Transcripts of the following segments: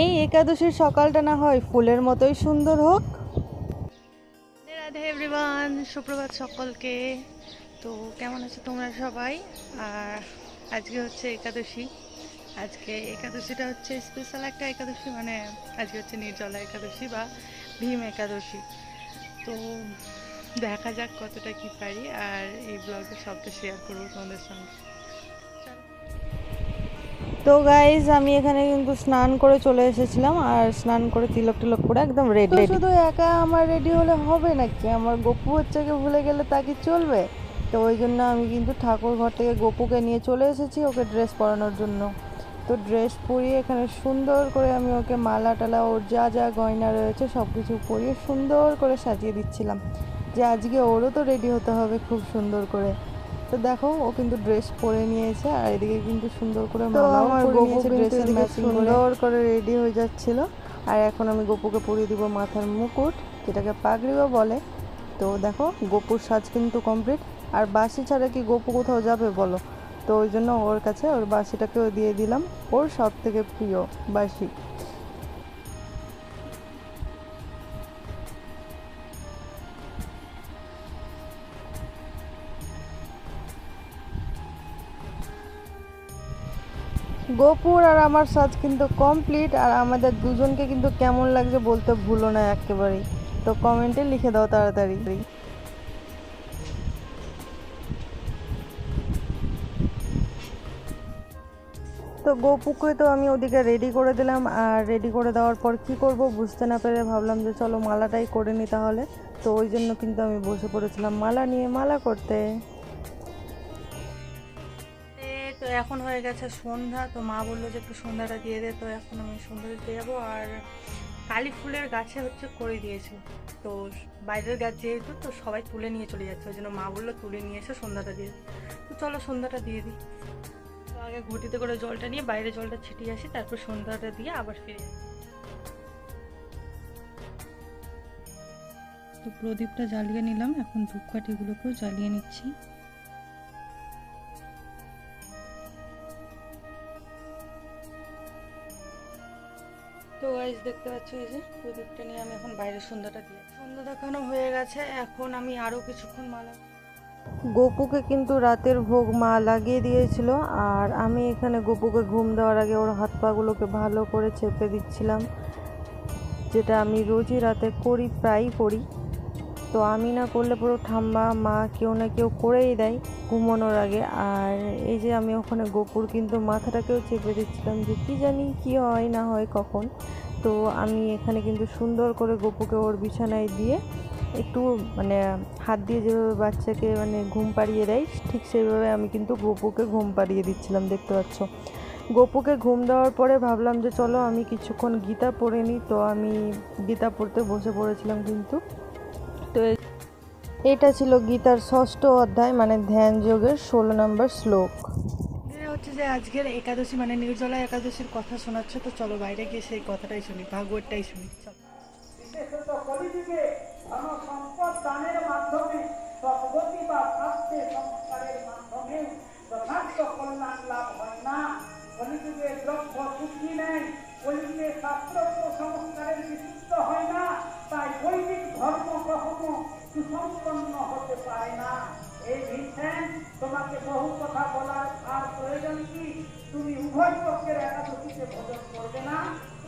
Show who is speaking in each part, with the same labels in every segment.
Speaker 1: এই একাদশীর সকালটা না হয় ফুলের মতোই সুন্দর হোক।
Speaker 2: রাধে এভরিওয়ান, সুপ্রভাত সকলকে। তো কেমন আছো তোমরা সবাই? আর আজকে হচ্ছে একাদশী। আজকে একাদশীটা হচ্ছে স্পেশাল একটা একাদশী, মানে আজকে হচ্ছে নির্জলা একাদশী বা ভীম একাদশী। তো দেখা যাক কতটা কি পারি, আর এই ব্লগে সবটা শেয়ার করবো তোমাদের সঙ্গে।
Speaker 1: তো গাইজ আমি এখানে কিন্তু স্নান করে চলে এসেছিলাম, আর স্নান করে তিলক টিলক করে একদম রেডি। শুধু একা আমার রেডি হলে হবে নাকি, আমার গপু হচ্ছেকে ভুলে গেলে তা কি চলবে? তো ওই জন্য আমি কিন্তু ঠাকুর ঘর থেকে গপুকে নিয়ে চলে এসেছি ওকে ড্রেস পরানোর জন্য। তো ড্রেস পরিয়ে এখানে সুন্দর করে আমি ওকে মালা টালা ওর যা যা গয়না রয়েছে সব কিছু পরিয়ে সুন্দর করে সাজিয়ে দিচ্ছিলাম, যে আজকে ওরও তো রেডি হতে হবে খুব সুন্দর করে। তো দেখো ও কিন্তু ড্রেস পরে নিয়েছে, আর এদিকে কিন্তু সুন্দর করে মালাও পরে নিয়েছে, ড্রেসের ম্যাচিং সুন্দর করে রেডি হয়ে যাচ্ছিল। আর এখন আমি গপুকে পরিয়ে দিব মাথার মুকুট, যেটাকে পাগড়িও বলে। তো দেখো গপুর সাজ কিন্তু কমপ্লিট। আর বাঁশি ছাড়া কি গপু কোথাও যাবে বলো? তো ওই জন্য ওর কাছে ওর বাঁশিটাকেও দিয়ে দিলাম, ওর সব থেকে প্রিয় বাঁশি। গোপুর আর আমার সাজ কিন্তু কমপ্লিট, আর আমাদের দুজনকে কিন্তু কেমন লাগছে বলতে ভুলো না একেবারেই। তো কমেন্টে লিখে দাও তাড়াতাড়ি। তো গোপুকে তো আমি ওদিকে রেডি করে দিলাম, আর রেডি করে দেওয়ার পর কি করব বুঝতে না পেরে ভাবলাম যে চলো মালাটাই করে নি তাহলে। তো ওই জন্য কিন্তু আমি বসে পড়েছিলাম মালা নিয়ে মালা করতে।
Speaker 2: তো এখন হয়ে গেছে সন্ধ্যা, তো মা বললো যে একটু সন্ধ্যাটা দিয়ে দে। তো এখন আমি সন্ধ্যা দিতে যাবো। আর কালী ফুলের গাছে হচ্ছে করে দিয়েছে, তো বাইরের গাছ যেহেতু তো সবাই তুলে নিয়ে চলে যাচ্ছে, ওই জন্য মা বললো তুলে নিয়ে এসে সন্ধ্যাটা দিয়ে। তো চলো সন্ধ্যাটা দিয়ে দিই। তো আগে ঘটিতে করে জলটা নিয়ে বাইরে জলটা ছিটিয়ে আসি, তারপর সন্ধ্যাটা দিয়ে আবার ফিরে আসি। তো প্রদীপটা জ্বালিয়ে নিলাম, এখন ধূপকাঠিগুলোকেও জ্বালিয়ে নিচ্ছি। তো গাইস দেখতে পাচ্ছ, এই যে প্রদীপটা নিয়ে আমি এখন বাইরে সন্ধ্যাটা দিয়ে, সন্ধ্যা দেখানো হয়ে গেছে। এখন আমি আরও কিছুক্ষণ মালা।
Speaker 1: গোপুকে কিন্তু রাতের ভোগ মা লাগিয়ে দিয়েছিল, আর আমি এখানে গোপুকে ঘুম দেওয়ার আগে ওর হাত পাগুলোকে ভালো করে চেপে দিচ্ছিলাম, যেটা আমি রোজই রাতে করি, প্রায়ই করি। তো আমি না করলে পুরো ঠাম্মা মা কেউ না কেউ করেই দেয় ঘুমানোর আগে। আর এই যে আমি ওখানে গোপুর কিন্তু মাথাটাকেও চেপে দিচ্ছিলাম, যে কী জানি কি হয় না হয় কখন। তো আমি এখানে কিন্তু সুন্দর করে গোপুকে ওর বিছানায় দিয়ে একটু মানে হাত দিয়ে যেভাবে বাচ্চাকে মানে ঘুম পাড়িয়ে দেয় ঠিক সেইভাবে আমি কিন্তু গোপুকে ঘুম পাড়িয়ে দিচ্ছিলাম, দেখতে পাচ্ছ। গোপুকে ঘুম দেওয়ার পরে ভাবলাম যে চলো আমি কিছুক্ষণ গীতা পড়ে নিই। তো আমি গীতা পড়তে বসে পড়েছিলাম কিন্তু। তো এটা ছিল গীতার 6ষ্ঠ অধ্যায়, মানে ধ্যান যোগের 16 নম্বর শ্লোক।
Speaker 2: হচ্ছে যে আজকের একাদশী মানে নির্জলা একাদশীর কথা শোনাচ্ছে, তো চলো বাইরে গিয়ে সেই কথাটাই শুনি, ভাগবতটাই শুনি। চলো।
Speaker 3: বিশেষত কলিযুগে ধনসম্পদ দানের মাধ্যমে সদ্গতি বা শাস্ত্রে সংস্কারের মাধ্যমে যথার্থ কল্যাণ লাভ হয় না। কলিযুগে দ্রব্য সুখী নেই, কলিযুগে শাস্ত্র সংস্কারের বিশুদ্ধ হয় না, তাই বৈদিক ধর্ম কখনো সুসম্পন্ন হতে পারে না। এই ভীমসেন, তোমাকে বহু কথা বলার আর প্রয়োজন কি? তুমি উভয় পক্ষের একাদশীতে ভোজন করবে না।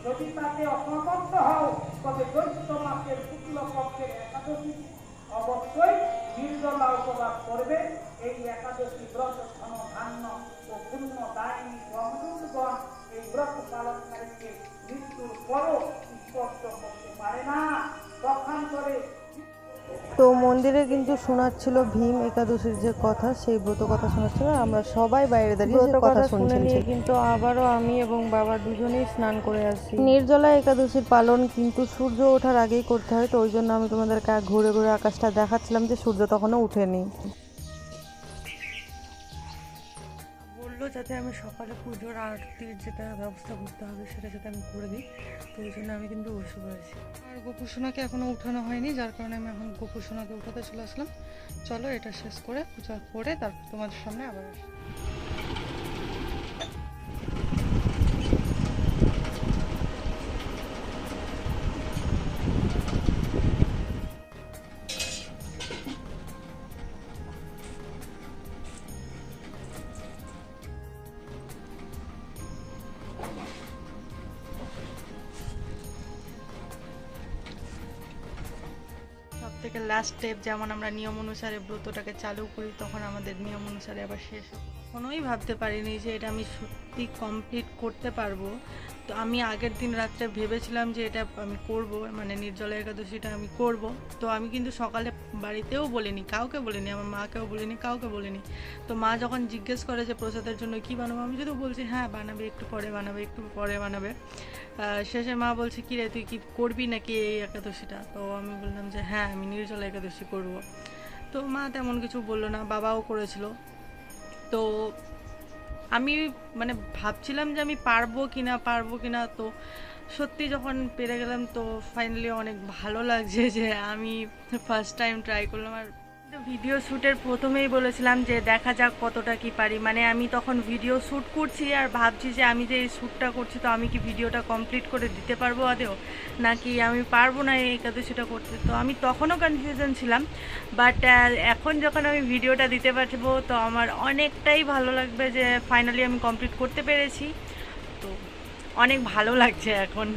Speaker 3: যদি তাতে অসমর্থ হও, তবে চৈত্র মাসের শুক্ল পক্ষের একাদশী অবশ্যই নির্জলা উপবাস করবে। এই একাদশী ব্রত ধন ধান্য ও পুণ্য দায়ী ব্রহ্মদূতগণ এই ব্রত পালনকারীকে মৃত্যুর পরও স্পর্শ করতে পারে না। পক্ষান্তরে
Speaker 1: তো মন্দিরে কিন্তু শোনাচ্ছিল ভীম একাদশীর যে কথা, সেই ব্রত কথা শোনাচ্ছিল, আর আমরা সবাই বাইরে দাঁড়িয়ে ব্রত কথা শুনে নিয়ে কিন্তু আবারও আমি এবং বাবা দুজনেই স্নান করে আসি। নির্জলা একাদশীর পালন কিন্তু সূর্য ওঠার আগেই করতে হয়, তো ওই জন্য আমি তোমাদেরকে ঘুরে ঘুরে আকাশটা দেখাচ্ছিলাম যে সূর্য তখনও উঠেনি।
Speaker 2: বললো যাতে আমি সকালে পুজোর আরতির যেটা ব্যবস্থা করতে হবে সেটা যাতে আমি করে দিই, তো ওই জন্য আমি কিন্তু বসে পড়েছি। আর গোপুসোনাকে এখনও উঠানো হয়নি, যার কারণে আমি এখন গোপুসোনাকে উঠাতে চলে আসলাম। চলো এটা শেষ করে পূজা করে তারপর তোমাদের সামনে আবার আসি। থেকে লাস্ট স্টেপ, যেমন আমরা নিয়ম অনুসারে ব্রতটাকে চালু করি, তখন আমাদের নিয়ম অনুসারে আবার শেষ হয়। কখনোই ভাবতে পারিনি যে এটা আমি সত্যি কমপ্লিট করতে পারবো। তো আমি আগের দিন রাত্রে ভেবেছিলাম যে এটা আমি করব, মানে নির্জলা একাদশীটা আমি করব। তো আমি কিন্তু সকালে বাড়িতেও বলিনি, কাউকে বলিনি, আমার মাকেও বলিনি, কাউকে বলিনি। তো মা যখন জিজ্ঞেস করে যে প্রসাদের জন্য কী বানাবো, আমি শুধু বলছি হ্যাঁ বানাবে, একটু পরে বানাবে, একটু পরে বানাবে। শেষে মা বলছে কী রে তুই কি করবি নাকি এই একাদশীটা? তো আমি বললাম যে হ্যাঁ আমি নির্জলা একাদশী করব। তো মা তেমন কিছু বললো না, বাবাও করেছিল। তো আমি মানে ভাবছিলাম যে আমি পারবো কি না। তো সত্যি যখন পেরে গেলাম তো ফাইনালি অনেক ভালো লাগছে যে আমি ফার্স্ট টাইম ট্রাই করলাম। আর ভিডিও শ্যুটের প্রথমেই বলেছিলাম যে দেখা যাক কতটা কি পারি, মানে আমি তখন ভিডিও শ্যুট করছি আর ভাবছি যে আমি যে এই শ্যুটটা করছি তো আমি কি ভিডিওটা কমপ্লিট করে দিতে পারবো আদেও, নাকি আমি পারবো না এই একাদশীটা করতে। তো আমি তখনও কনফিউশন ছিলাম, বাট এখন যখন আমি ভিডিওটা দিতে পারবো তো আমার অনেকটাই ভালো লাগবে যে ফাইনালি আমি কমপ্লিট করতে পেরেছি। তো অনেক ভালো লাগছে এখন।